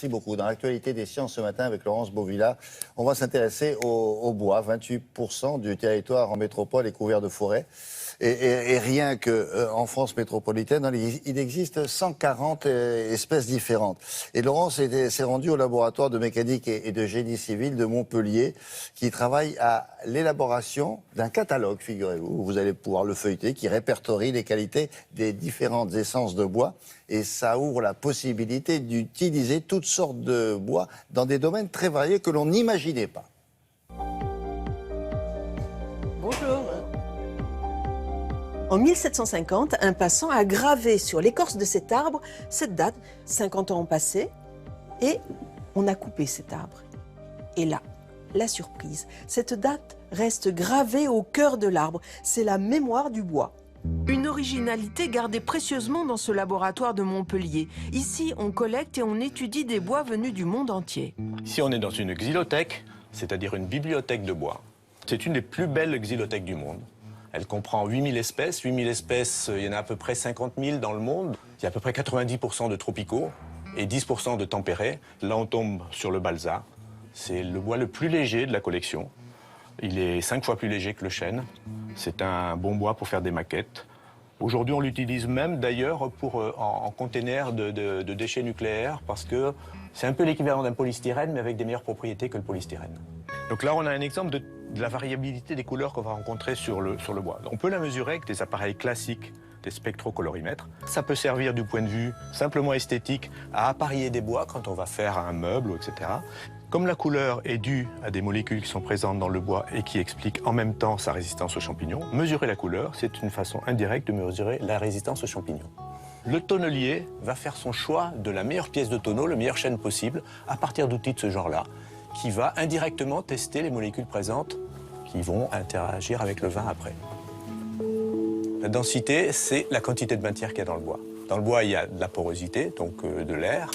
Merci beaucoup. Dans l'actualité des sciences ce matin avec Laurence Beauvilla, on va s'intéresser au bois. 28% du territoire en métropole est couvert de forêts. Et rien qu'en France métropolitaine, il existe 140 espèces différentes. Et Laurence s'est rendue au laboratoire de mécanique et de génie civil de Montpellier, qui travaille à l'élaboration d'un catalogue, figurez-vous. Vous allez pouvoir le feuilleter, qui répertorie les qualités des différentes essences de bois. Et ça ouvre la possibilité d'utiliser toutes sortes de bois dans des domaines très variés que l'on n'imaginait pas. Bonjour. En 1750, un passant a gravé sur l'écorce de cet arbre cette date. 50 ans ont passé et on a coupé cet arbre. Et là, la surprise, cette date reste gravée au cœur de l'arbre. C'est la mémoire du bois. Une originalité gardée précieusement dans ce laboratoire de Montpellier. Ici, on collecte et on étudie des bois venus du monde entier. Ici, on est dans une xylothèque, c'est-à-dire une bibliothèque de bois. C'est une des plus belles xylothèques du monde. Elle comprend 8000 espèces. 8000 espèces, il y en a à peu près 50 000 dans le monde. Il y a à peu près 90% de tropicaux et 10% de tempérés. Là, on tombe sur le balsa. C'est le bois le plus léger de la collection. Il est 5 fois plus léger que le chêne. C'est un bon bois pour faire des maquettes. Aujourd'hui, on l'utilise même d'ailleurs en container de déchets nucléaires parce que c'est un peu l'équivalent d'un polystyrène, mais avec des meilleures propriétés que le polystyrène. Donc là, on a un exemple de la variabilité des couleurs qu'on va rencontrer sur le bois. On peut la mesurer avec des appareils classiques, des spectrocolorimètres. Ça peut servir du point de vue simplement esthétique à apparier des bois quand on va faire un meuble, etc. Comme la couleur est due à des molécules qui sont présentes dans le bois et qui expliquent en même temps sa résistance aux champignons, mesurer la couleur, c'est une façon indirecte de mesurer la résistance aux champignons. Le tonnelier va faire son choix de la meilleure pièce de tonneau, le meilleur chêne possible, à partir d'outils de ce genre-là, qui va indirectement tester les molécules présentes qui vont interagir avec le vin après. La densité, c'est la quantité de matière qu'il y a dans le bois. Dans le bois, il y a de la porosité, donc de l'air,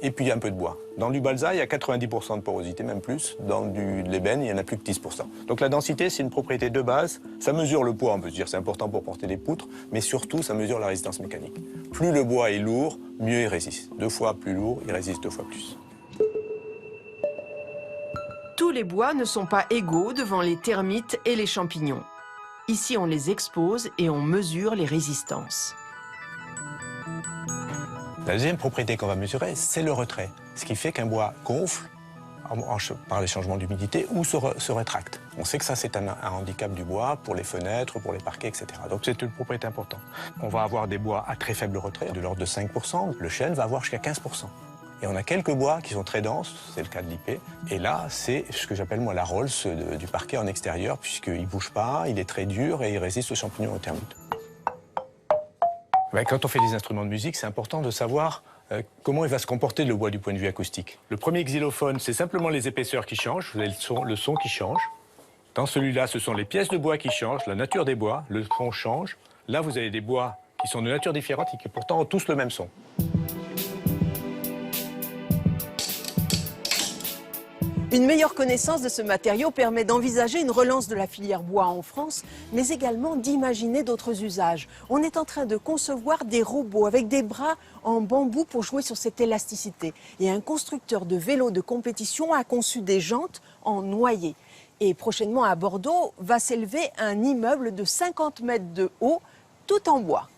et puis il y a un peu de bois. Dans du balsa, il y a 90% de porosité, même plus. Dans de l'ébène, il n'y en a plus que 10%. Donc la densité, c'est une propriété de base. Ça mesure le poids, on peut se dire c'est important pour porter des poutres, mais surtout, ça mesure la résistance mécanique. Plus le bois est lourd, mieux il résiste. 2 fois plus lourd, il résiste 2 fois plus. Tous les bois ne sont pas égaux devant les termites et les champignons. Ici, on les expose et on mesure les résistances. La deuxième propriété qu'on va mesurer, c'est le retrait. Ce qui fait qu'un bois gonfle par les changements d'humidité ou se rétracte. On sait que ça, c'est un handicap du bois pour les fenêtres, pour les parquets, etc. Donc c'est une propriété importante. On va avoir des bois à très faible retrait, de l'ordre de 5%. Le chêne va avoir jusqu'à 15%. Et on a quelques bois qui sont très denses, c'est le cas de l'IP. Et là, c'est ce que j'appelle moi la Rolls du parquet en extérieur, puisqu'il ne bouge pas, il est très dur et il résiste aux champignons et aux termites. Quand on fait des instruments de musique, c'est important de savoir comment il va se comporter le bois du point de vue acoustique. Le premier xylophone, c'est simplement les épaisseurs qui changent, vous avez le son qui change. Dans celui-là, ce sont les pièces de bois qui changent, la nature des bois, le son change. Là, vous avez des bois qui sont de nature différente et qui pourtant ont tous le même son. Une meilleure connaissance de ce matériau permet d'envisager une relance de la filière bois en France, mais également d'imaginer d'autres usages. On est en train de concevoir des robots avec des bras en bambou pour jouer sur cette élasticité. Et un constructeur de vélos de compétition a conçu des jantes en noyer. Et prochainement à Bordeaux va s'élever un immeuble de 50 mètres de haut, tout en bois.